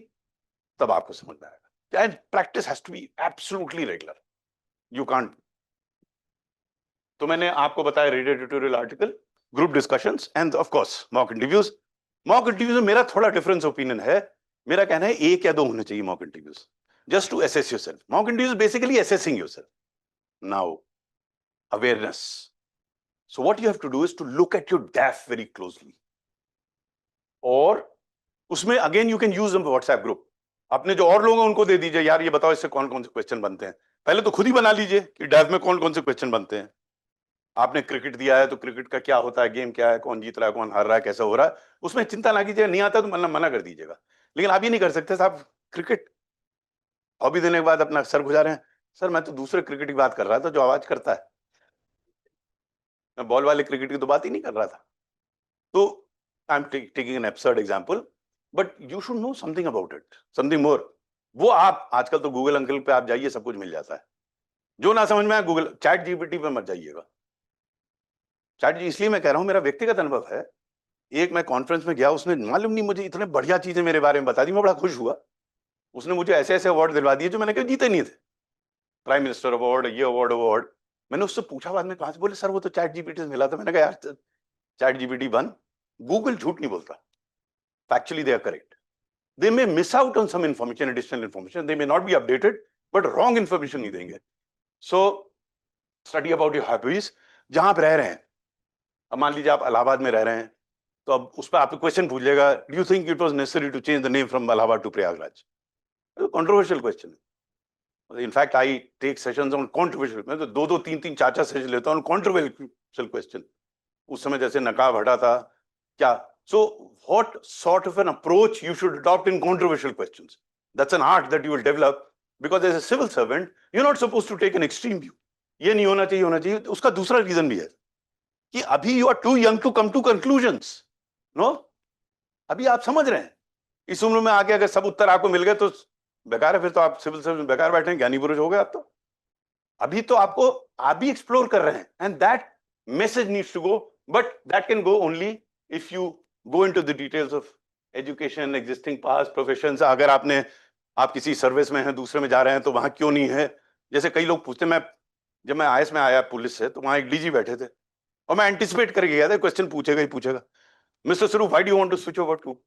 तब आपको समझ में आएगा. And practice has to be absolutely regular. You can't. तो मैंने आपको बताया radio tutorial article, group discussions, end of course mock interviews. Mock interviews में मेरा थोड़ा डिफरेंस ओपिनियन है. मेरा कहना है 1 या 2 होने चाहिए mock interviews, just to assess yourself. Mock interviews basically assessing yourself. Now awareness. So what you have to do is to look at your DAF very closely. और उसमें again you can use a WhatsApp group. अपने जो और लोग हैं उनको दे दीजिए, यार ये बताओ इससे कौन कौन से क्वेश्चन बनते हैं. पहले तो खुद ही बना लीजिए कि डैफ में कौन कौन से क्वेश्चन बनते हैं. आपने क्रिकेट दिया है तो क्रिकेट का क्या होता है, गेम क्या है, कौन जीत रहा है, कौन हार रहा है, कैसा हो रहा है, उसमें चिंता ना कीजिए. नहीं आता तो मना कर दीजिएगा. लेकिन आप ये नहीं कर सकते साहब, क्रिकेट हॉबी देने के बाद अपना सर खुजा रहे हैं, सर मैं तो दूसरे क्रिकेट की बात कर रहा था जो आवाज करता है, मैं बॉल वाले क्रिकेट की तो बात ही नहीं कर रहा था. तो I am taking an absurd example, but you should know something about it, something more. वो आप आजकल तो गूगल अंकल पे आप जाइए, सब कुछ मिल जाता है. जो ना समझ में आए गूगल, चैट जीपीटी पे मत जाइएगा. चैट जी इसलिए मैं कह रहा हूं, मेरा व्यक्तिगत अनुभव है. एक मैं कॉन्फ्रेंस में गया, उसने मालूम नहीं मुझे इतने बढ़िया चीजें मेरे बारे में बता दी, मैं बड़ा खुश हुआ. उसने मुझे ऐसे ऐसे अवार्ड दिलवा दिए जो मैंने कभी जीते नहीं थे. प्राइम मिनिस्टर अवार्ड, ये अवार्ड. मैंने उससे पूछा बाद में, कहां से? बोले सर वो तो चैट जीपीटी से मिला था. मैंने कहा यार चैट जीपीटी 1, गूगल झूठ नहीं बोलता. Factually they are correct. They may miss out on some information, additional information, they may not be updated, but wrong information नहीं देंगे. So study about your hobbies. जहां आप रह रहे हैं, अब मान लीजिए आप इलाहाबाद में रह रहे हैं, तो अब उस पर आपको क्वेश्चन पूछ लेगा, do you think it was necessary to change the name from Allahabad to Prayagraj? Controversial question है. In fact I take sessions on controversial. मैं तो 2-2, 3-3, 4-4 सेशन लेता हूं कंट्रोवर्शियल क्वेश्चन. उस समय जैसे नकाब हटा था क्या. So what sort of an approach you should adopt in controversial questions, that's an art that you will develop, because as a civil servant you are not supposed to take an extreme view. ये नहीं होना चाहिए. उसका दूसरा reason भी है कि अभी you are too young to come to conclusions. No, अभी आप समझ रहे हैं. इस उम्र में आके अगर सब उत्तर आपको मिल गए तो बेकार है, फिर तो आप सिविल सर्विस बेकार बैठे हैं, ज्ञानी पुरुष हो गए आप तो. अभी तो आपको, आप भी एक्सप्लोर कर रहे हैं, and that message needs to go, but that can go only if you go into the details of education, existing past professions. अगर आप किसी सर्विस में हैं, दूसरे में जा रहे हैं, तो वहां क्यों नहीं है. जैसे कई लोग पूछते, मैं जब मैं आईएएस में आया पुलिस से, तो वहां एक डीजी बैठे थे और मैं एंटिसिपेट करके गया था क्वेश्चन पूछेगा ही पूछेगा, mister Swaroop why do you want to switch over to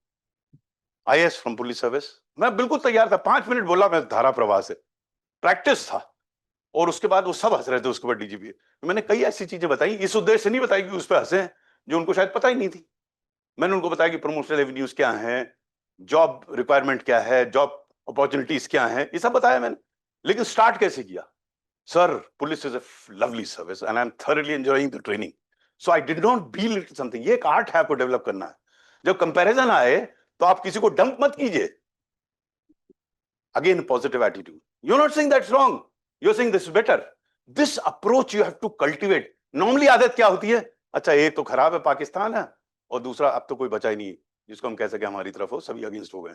IAS from police service. मैं बिल्कुल तैयार था, 5 मिनट बोला मैं धारा प्रवाह से, प्रैक्टिस था. और उसके बाद वो सब हंस रहे थे उसके बाद डीजीपी. मैंने कई ऐसी चीजें बताई, इस उद्देश्य से नहीं बताई कि उस पर हंसे, जो उनको शायद पता ही नहीं थी. मैंने उनको बताया कि प्रमोशनल एवेन्यूज क्या हैं, जॉब रिक्वायरमेंट क्या है, जॉब अपॉर्चुनिटीज क्या हैं, ये सब बताया मैंने. लेकिन स्टार्ट कैसे किया? Sir police is a lovely service and I am thoroughly enjoying the training. So I did not build something. ये एक आर्ट है, आपको डेवलप करना है. जब कंपैरिजन आए तो आप किसी को डंप मत कीजिए. Again positive attitude. You are not saying that's wrong, you are saying this is better. This approach you have to cultivate. Normally आदत क्या होती है, अच्छा एक तो खराब है पाकिस्तान है, और दूसरा अब तो कोई बचा ही नहीं जिसको हम कह सके हमारी तरफ हो, सभी अगेंस्ट हो गए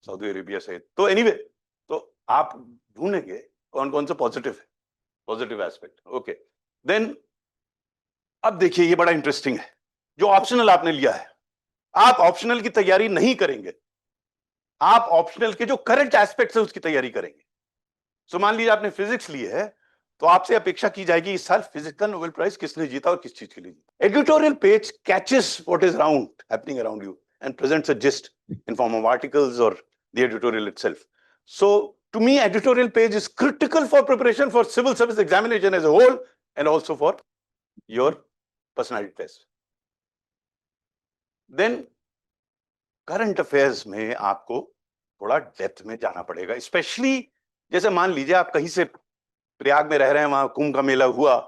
सऊदी अरेबिया से. तो एनीवे, तो आप ढूंढेंगे कौन कौन से पॉजिटिव है, पॉजिटिव एस्पेक्ट. ओके, देन अब देखिए ये बड़ा इंटरेस्टिंग है, जो ऑप्शनल आपने लिया है. आप ऑप्शनल की तैयारी नहीं करेंगे, आप ऑप्शनल के जो करंट एस्पेक्ट्स है उसकी तैयारी करेंगे. सो मान लीजिए आपने फिजिक्स ली है, तो आपसे अपेक्षा की जाएगी इस साल फिजिक्स का नोबेल प्राइज किसने जीता और किस चीज के लिए जीता. Editorial page catches what is around happening around you and presents a gist in form of articles और the editorial itself. So to me editorial page is critical for preparation for civil service examination as a whole and also for your personality test. Then current affairs में आपको थोड़ा depth में जाना पड़ेगा, specially जैसे मान लीजिए आप कहीं से प्रयाग में रह रहे हैं, वहां कुंभ का मेला हुआ,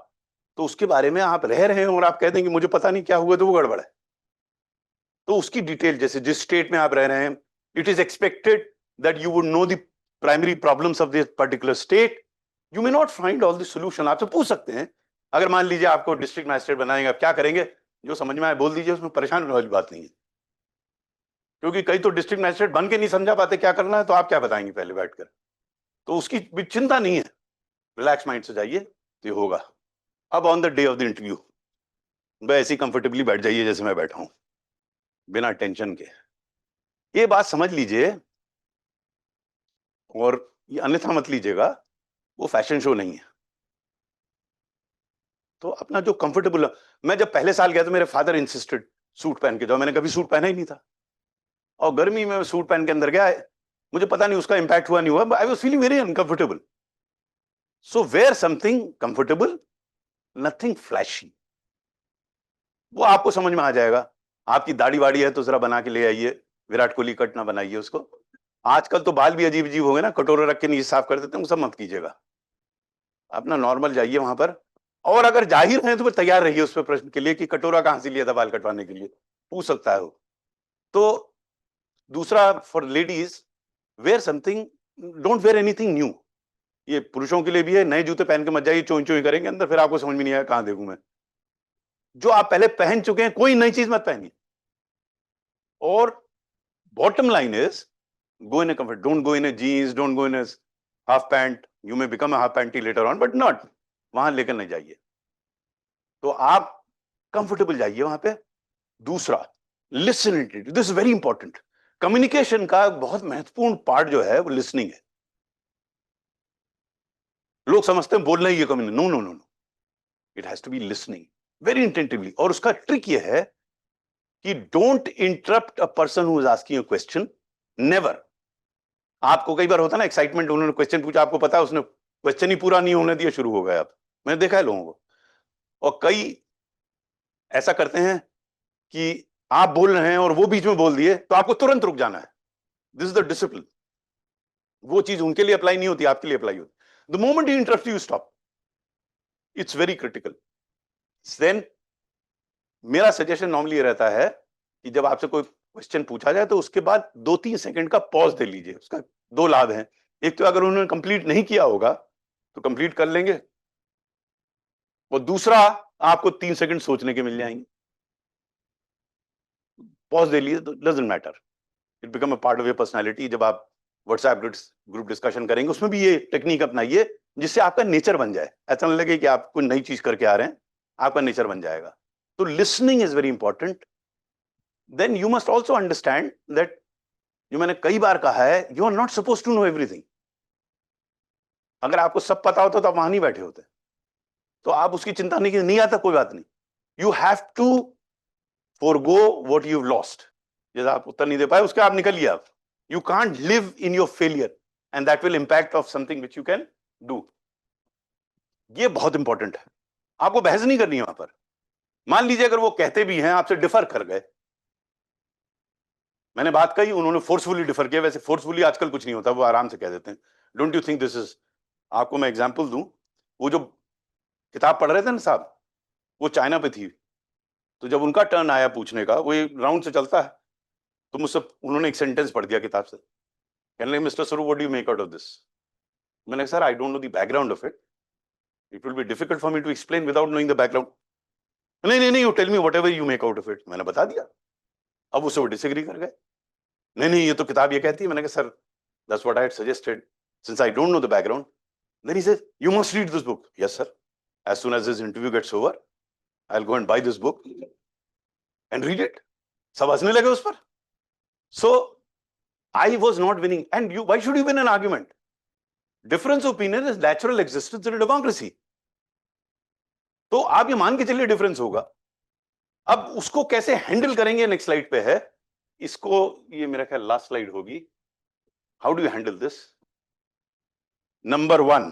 तो उसके बारे में आप रह रहे हैं और आप कह देंगे मुझे पता नहीं क्या हुआ, तो वो गड़बड़ है. तो उसकी डिटेल, जैसे जिस स्टेट में आप रह रहे हैं, it is expected that you would know the primary problems of this particular state. You may not find all the solution. आपसे पूछ सकते हैं, अगर मान लीजिए आपको डिस्ट्रिक्ट मैजिस्ट्रेट बनाएंगे, आप क्या करेंगे? जो समझ में आए बोल दीजिए, उसमें परेशान होने वाली बात नहीं है. क्योंकि कई तो डिस्ट्रिक्ट मैजिस्ट्रेट बन के नहीं समझा पाते क्या करना है, तो आप क्या बताएंगे पहले बैठकर. तो उसकी भी चिंता नहीं है, रिलैक्स माइंड से जाइए तो ये होगा. अब on the day of the interview ऐसे कंफर्टेबली बैठ जाइए जैसे मैं बैठा हूं, बिना टेंशन के. ये बात समझ लीजिए, और ये अन्यथा मत लीजिएगा, वो फैशन शो नहीं है. तो अपना जो कंफर्टेबल. मैं जब पहले साल गया तो मेरे फादर इंसिस्टेड सूट पहन के जाओ. मैंने कभी सूट पहना ही नहीं था, और गर्मी में सूट पहन के अंदर गया. मुझे पता नहीं उसका इंपैक्ट हुआ नहीं हुआ, I was feeling very uncomfortable. So wear something comfortable nothing flashy. वो आपको समझ में आ जाएगा। आपकी दाढ़ी वाड़ी है तो जरा बना के ले आइए, विराट कोहली कट ना बनाइए उसको। आजकल तो बाल भी अजीब अजीब हो गए ना, कटोरे रख के नीचे साफ कर देते हैं, वो सब मत कीजिएगा। अपना नॉर्मल जाइए वहां पर, और अगर जाहिर है तो फिर तैयार रहिए उस पर प्रश्न के लिए कि कटोरा कहां से लिया था बाल कटवाने के लिए, पूछ सकता है वो। तो दूसरा, for ladies, wear something, don't wear anything new. ये पुरुषों के लिए भी है, नए जूते पहन के मत जाइए, चोई चोई करेंगे अंदर, फिर आपको समझ में नहीं आया कहां देखूं मैं। जो आप पहले पहन चुके हैं, कोई नई चीज मत पहनिए। और bottom line is, go in a comfort, don't go in a jeans, don't go in a half pant. You may become a half panty later on, but not, वहां लेकर नहीं जाइए। तो आप कंफर्टेबल जाइए वहां पे। दूसरा, listen it, this is very important. Communication का बहुत महत्वपूर्ण पार्ट जो है वो लिसनिंग है। लोग समझते हैं बोलना ही है communication, no no no no, it has to be listening very intentively. और उसका ट्रिक ये है कि don't interrupt a person who is asking a question, never. आपको कई बार होता है ना एक्साइटमेंट, उन्होंने क्वेश्चन पूछा, आपको पता है उसने क्वेश्चन ही पूरा नहीं होने दिया, शुरू हो गए आप। मैंने देखा है लोगों को। और कई ऐसा करते हैं कि आप बोल रहे हैं और वो बीच में बोल दिए, तो आपको तुरंत रुक जाना है। This is the discipline. वो चीज उनके लिए अप्लाई नहीं होती, आपके लिए अप्लाई होती। The moment you interrupt, you stop. It's very critical. Then मेरा सजेशन नॉर्मली ये रहता है कि जब आपसे कोई क्वेश्चन पूछा जाए तो उसके बाद 2-3 सेकंड का पॉज दे लीजिए। उसका दो लाभ हैं। एक तो अगर उन्होंने कंप्लीट नहीं किया होगा तो कंप्लीट कर लेंगे, और दूसरा, आपको 3 सेकंड सोचने के मिल जाएंगे। पॉज दे लिए तो doesn't matter, it become a part of your personality. जब आप व्हाट्सएप ग्रुप डिस्कशन करेंगे, उसमें भी ये टेक्निक अपनाइए जिससे आपका नेचर बन जाए। ऐसा नहीं लगे कि आप कोई नई चीज करके आ रहे हैं, आपका नेचर बन जाएगा। तो listening is very important. Then you must also understand that, जो मैंने कई बार कहा है, you are not suppose to know everything. अगर आपको सब पता होता तो आप वहां नहीं बैठे होते। तो आप उसकी चिंता नहीं आता, कोई बात नहीं। You have to forgo what you've lost. जैसे आप उत्तर नहीं दे पाए, उसके आप निकलिए आप। You can't live in your failure and that will impact of something which you can do. ये बहुत इंपॉर्टेंट है। आपको बहस नहीं करनी है वहां पर। मान लीजिए अगर वो कहते भी हैं, आपसे डिफर कर गए, मैंने बात कही, उन्होंने फोर्सफुली डिफर किया। वैसे फोर्सफुली आजकल कुछ नहीं होता, वो आराम से कह देते हैं, don't you think this is. आपको मैं एग्जांपल दूं, वो जो किताब पढ़ रहे थे ना साहब, वो चाइना पे थी। तो जब उनका टर्न आया पूछने का, वो राउंड से चलता है, तो मुझसे उन्होंने एक सेंटेंस पढ़ दिया किताब से, कहने लगे, mister Swaroop, what do you make out of this? मैंने कहा, sir, I don't know the background of it, it will be difficult for me to explain without knowing the background. नहीं नहीं नहीं, you tell me whatever you make out of it. मैंने बता दिया। अब उससे वो डिसएग्री कर गए, नहीं नहीं, ये तो किताब ये कहती है। मैंने कहा, sir, that's what I had suggested, since I don't know the background. Then he said, you must read this book. Yes sir, as soon as this interview gets over, I will go and buy this book and read it. सब हंसने लगे उस पर। सो I was not winning, and you, why should you win an argument? Difference of opinion is natural existence in a democracy. तो आप ये मान के चलिए डिफरेंस होगा। अब उसको कैसे हैंडल करेंगे, नेक्स्ट स्लाइड पे है। इसको, ये मेरा ख्याल लास्ट स्लाइड होगी। How do you handle this? Number 1,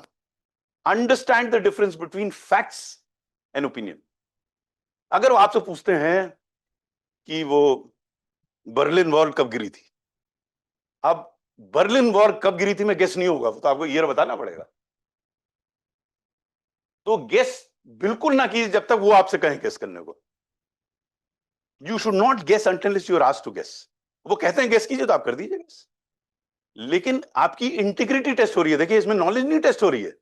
understand the difference between facts and opinion. अगर वो आपसे पूछते हैं कि वो बर्लिन वॉल कब गिरी थी, अब बर्लिन वॉल कब गिरी थी मैं गेस नहीं होगा, तो आपको ईयर बताना पड़ेगा। तो गेस बिल्कुल ना कीजिए जब तक वो आपसे कहें गेस करने को। You should not guess until you are asked to guess. वो कहते हैं गेस कीजिए तो आप कर दीजिए गेस, लेकिन आपकी इंटीग्रिटी टेस्ट हो रही है। देखिए, इसमें नॉलेज नहीं टेस्ट हो रही है,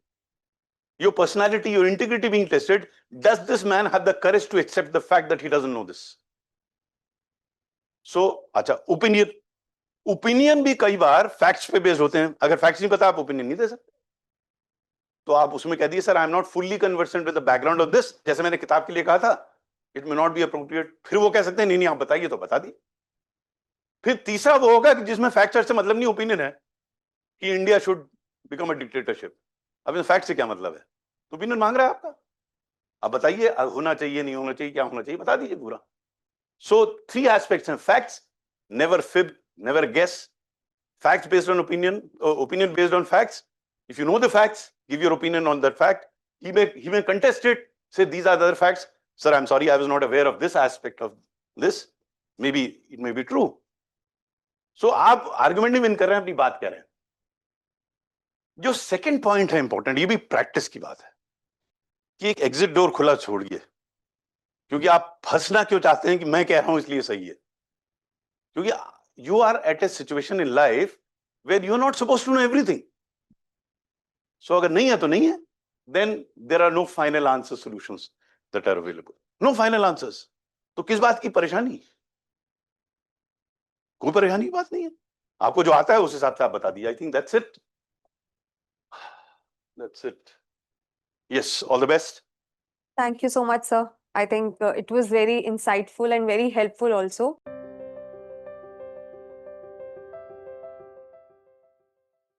your personality, your integrity being tested. Does this man have the courage to accept the fact that he doesn't know this? So अच्छा, ओपिनियन, ओपिनियन भी कई बार फैक्ट्स पे बेस्ड होते हैं। अगर फैक्ट्स नहीं पता, आप ओपिनियन नहीं दे सकते। तो आप उसमें कह दिए, sir, I am not fully conversant with the background of this, जैसे मैंने किताब के लिए कहा था, it may not be appropriate. फिर वो कह सकते हैं, नहीं नहीं, आप बताइए, तो बता दिए। फिर तीसरा वो होगा कि जिसमें फैक्ट से मतलब नहीं, ओपिनियन है कि India should become a dictatorship. अब फैक्ट से क्या मतलब है? तो ओपिनियन मांग रहा है आपका, अब बताइए, होना चाहिए, नहीं होना चाहिए, क्या होना चाहिए, बता दीजिए पूरा। सो 3 एस्पेक्ट्स हैं facts, never fib, never guess, facts based on opinion, opinion based on facts. If you know the facts, give your opinion on that fact. He may contest it, Say these are the other facts. Sir, I'm sorry, I was not aware of this aspect of this. Maybe it may be true. So आप argument नहीं win कर रहे हैं, अपनी बात कह रहे हैं. जो सेकंड पॉइंट है इंपॉर्टेंट, ये भी प्रैक्टिस की बात है कि एक एग्जिट डोर खुला छोड़िए, क्योंकि आप फंसना क्यों चाहते हैं कि मैं कह रहा हूं इसलिए सही है, क्योंकि you are at a situation in life where you are not suppose to know everything. So अगर नहीं है तो नहीं है, then there are no final answer solutions that are available. No final answers. तो किस बात की परेशानी? कोई परेशानी की बात नहीं है. आपको जो आता है उस हिसाब से आप बता दीजिए. I think that's it. That's it. Yes, all the best. Thank you so much, sir. I think it was very insightful and very helpful also.